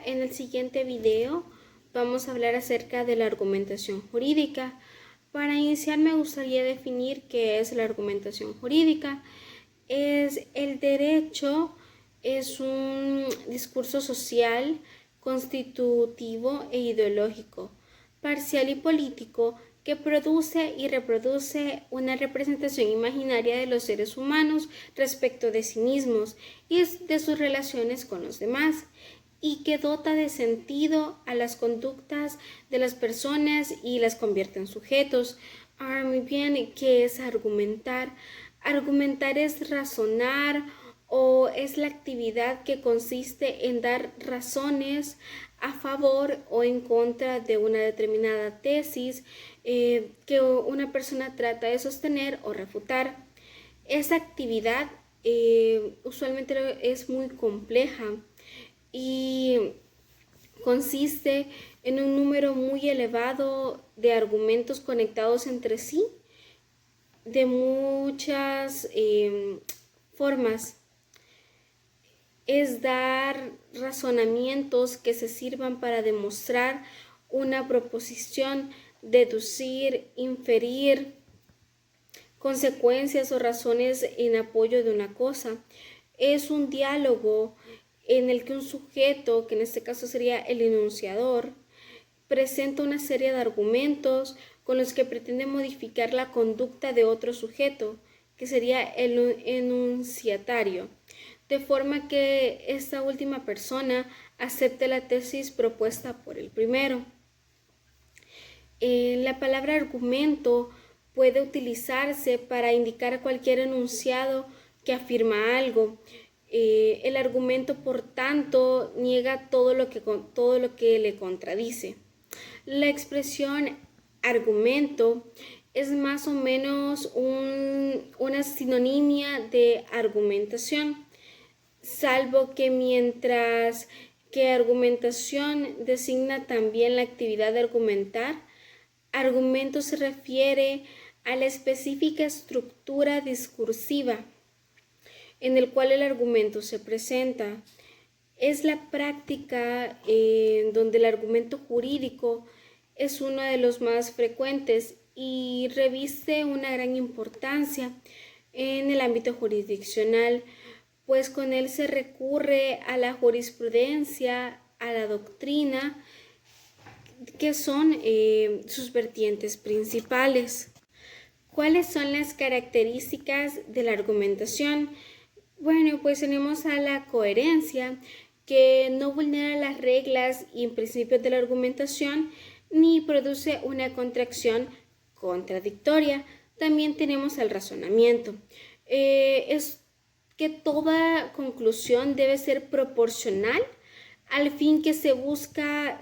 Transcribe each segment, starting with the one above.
en el siguiente video vamos a hablar acerca de la argumentación jurídica. Para iniciar me gustaría definir qué es la argumentación jurídica. El derecho es un discurso social, constitutivo e ideológico, parcial y político que produce y reproduce una representación imaginaria de los seres humanos respecto de sí mismos y de sus relaciones con los demás, y que dota de sentido a las conductas de las personas y las convierte en sujetos. Ahora muy bien, ¿qué es argumentar? Argumentar es razonar o es la actividad que consiste en dar razones a favor o en contra de una determinada tesis que una persona trata de sostener o refutar. Esa actividad usualmente es muy compleja y consiste en un número muy elevado de argumentos conectados entre sí de muchas formas. Es dar razonamientos que se sirvan para demostrar una proposición, deducir, inferir consecuencias o razones en apoyo de una cosa. Es un diálogo en el que un sujeto, que en este caso sería el enunciador, presenta una serie de argumentos con los que pretende modificar la conducta de otro sujeto, que sería el enunciatario, de forma que esta última persona acepte la tesis propuesta por el primero. La palabra argumento puede utilizarse para indicar cualquier enunciado que afirma algo. El argumento, por tanto, niega todo lo que le contradice. La expresión argumento es más o menos una sinonimia de argumentación, salvo que mientras que argumentación designa también la actividad de argumentar, argumento se refiere a la específica estructura discursiva en el cual el argumento se presenta. Es la práctica donde el argumento jurídico es uno de los más frecuentes y reviste una gran importancia en el ámbito jurisdiccional, pues con él se recurre a la jurisprudencia, a la doctrina, que son sus vertientes principales. ¿Cuáles son las características de la argumentación? Bueno, pues tenemos a la coherencia, que no vulnera las reglas y principios de la argumentación ni produce una contracción contradictoria. También tenemos el razonamiento. Es que toda conclusión debe ser proporcional al fin que se busca,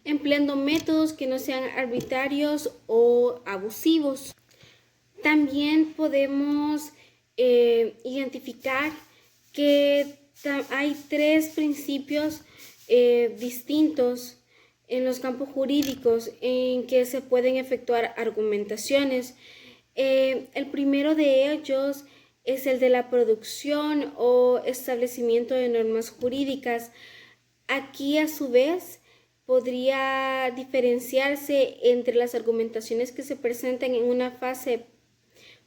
empleando métodos que no sean arbitrarios o abusivos. También podemos identificar que hay tres principios distintos en los campos jurídicos en que se pueden efectuar argumentaciones. El primero de ellos es el de la producción o establecimiento de normas jurídicas. Aquí, a su vez, podría diferenciarse entre las argumentaciones que se presentan en una fase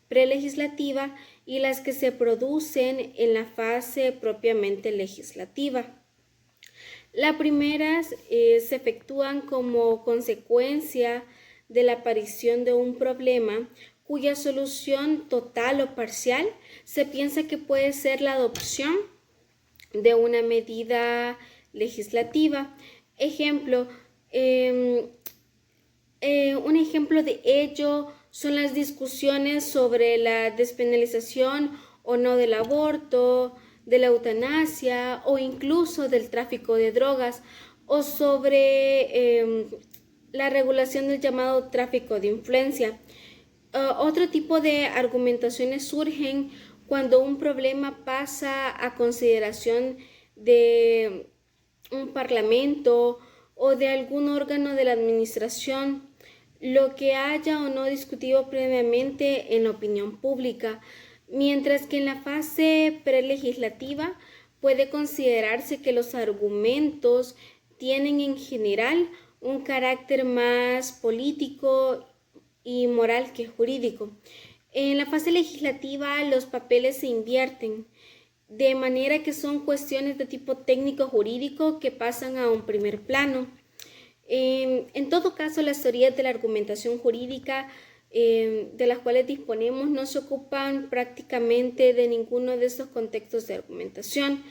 prelegislativa y las que se producen en la fase propiamente legislativa. Las primeras se efectúan como consecuencia de la aparición de un problema cuya solución total o parcial se piensa que puede ser la adopción de una medida legislativa. Un ejemplo de ello son las discusiones sobre la despenalización o no del aborto, de la eutanasia o incluso del tráfico de drogas, o sobre la regulación del llamado tráfico de influencia. Otro tipo de argumentaciones surgen cuando un problema pasa a consideración de un parlamento o de algún órgano de la administración, lo que haya o no discutido previamente en la opinión pública, mientras que en la fase prelegislativa puede considerarse que los argumentos tienen en general un carácter más político y moral que jurídico. En la fase legislativa los papeles se invierten, de manera que son cuestiones de tipo técnico-jurídico que pasan a un primer plano. En todo caso, las teorías de la argumentación jurídica de las cuales disponemos no se ocupan prácticamente de ninguno de estos contextos de argumentación.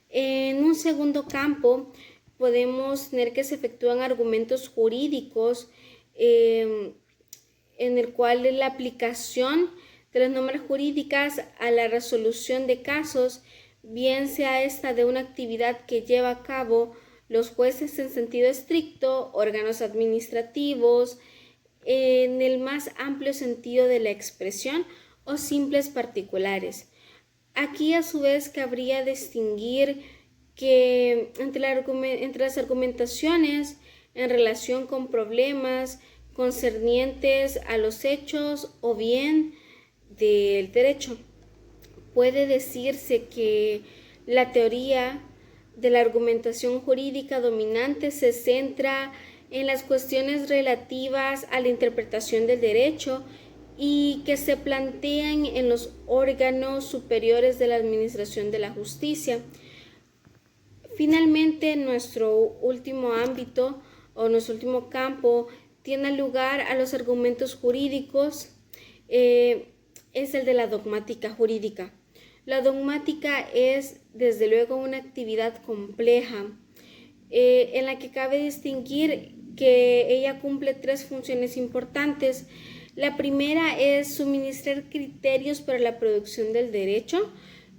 En un segundo campo podemos tener que se efectúan argumentos jurídicos en el cual la aplicación de las normas jurídicas a la resolución de casos, bien sea esta de una actividad que lleva a cabo los jueces en sentido estricto, órganos administrativos, en el más amplio sentido de la expresión, o simples particulares. Aquí a su vez cabría distinguir que entre las argumentaciones en relación con problemas concernientes a los hechos o bien del derecho, puede decirse que la teoría de la argumentación jurídica dominante se centra en las cuestiones relativas a la interpretación del derecho y que se plantean en los órganos superiores de la administración de la justicia. Finalmente, nuestro último ámbito o nuestro último campo tiene lugar a los argumentos jurídicos, es el de la dogmática jurídica. La dogmática es, desde luego, una actividad compleja en la que cabe distinguir que ella cumple tres funciones importantes. La primera es suministrar criterios para la producción del derecho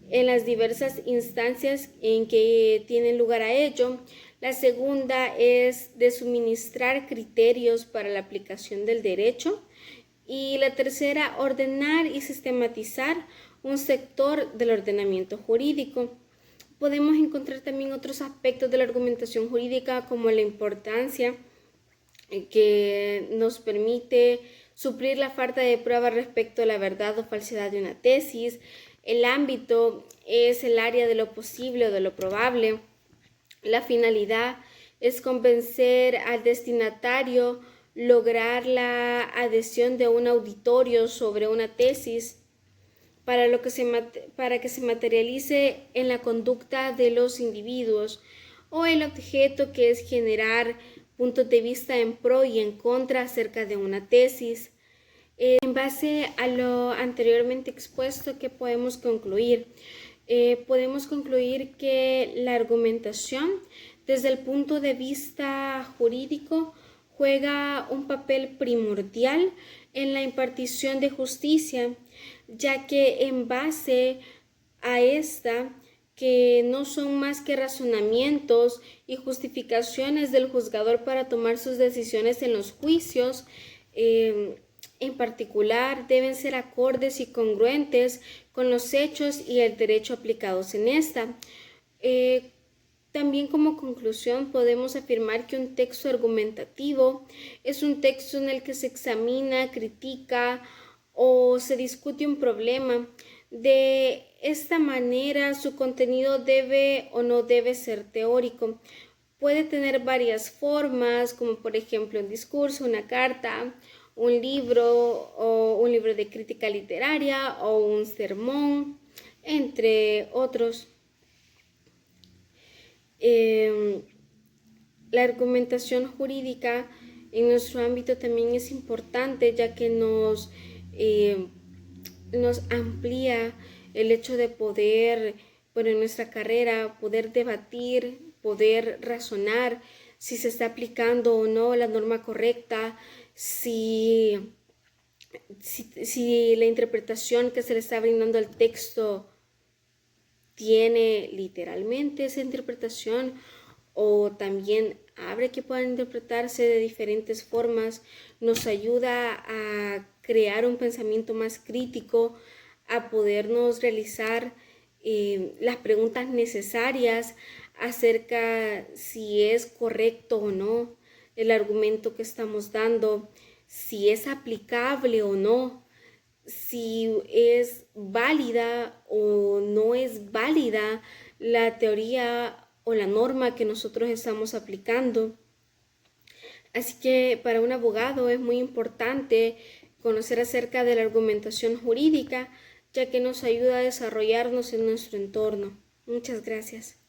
en las diversas instancias en que tienen lugar a ello. La segunda es de suministrar criterios para la aplicación del derecho. Y la tercera, ordenar y sistematizar un sector del ordenamiento jurídico. Podemos encontrar también otros aspectos de la argumentación jurídica, como la importancia que nos permite suplir la falta de prueba respecto a la verdad o falsedad de una tesis. El ámbito es el área de lo posible o de lo probable. La finalidad es convencer al destinatario, lograr la adhesión de un auditorio sobre una tesis para que se materialice en la conducta de los individuos, o el objeto, que es generar puntos de vista en pro y en contra acerca de una tesis. En base a lo anteriormente expuesto, ¿qué podemos concluir? Podemos concluir que la argumentación, desde el punto de vista jurídico, juega un papel primordial en la impartición de justicia, ya que en base a esta, que no son más que razonamientos y justificaciones del juzgador para tomar sus decisiones en los juicios, en particular deben ser acordes y congruentes con los hechos y el derecho aplicados en esta. También como conclusión podemos afirmar que un texto argumentativo es un texto en el que se examina, critica o se discute un problema. De esta manera su contenido debe o no debe ser teórico. Puede tener varias formas, como por ejemplo un discurso, una carta, un libro o un libro de crítica literaria o un sermón, entre otros. La argumentación jurídica en nuestro ámbito también es importante, ya que nos amplía el hecho de poder, en nuestra carrera, poder debatir, poder razonar si se está aplicando o no la norma correcta, si la interpretación que se le está brindando al texto tiene literalmente esa interpretación, o también abre que puedan interpretarse de diferentes formas. Nos ayuda a crear un pensamiento más crítico, a podernos realizar las preguntas necesarias acerca si es correcto o no el argumento que estamos dando, si es aplicable o no, si es válida o no es válida la teoría o la norma que nosotros estamos aplicando. Así que para un abogado es muy importante conocer acerca de la argumentación jurídica, ya que nos ayuda a desarrollarnos en nuestro entorno. Muchas gracias.